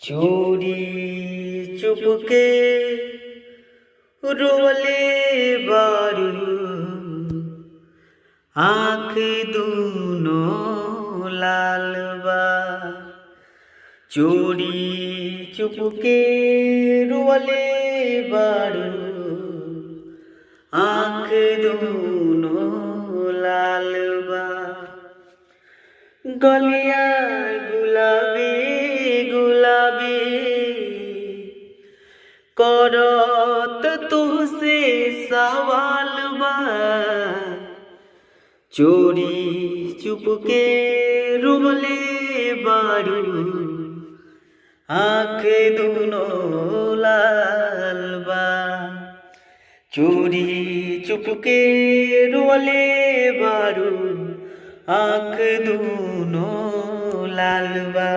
चोरी चुपके रोले बारू आँख दूनो लाल बा। चोरी चुपके रोले बारू आँख दूनो लाल बा। गलिया गुलाबी गुलाबी करत तुहसे सवाल बा। चोरी चुपके रोले बारू आँख दूनो लाल बा। चोरी चुपके रोले बारू आँख दूनो लाल बा।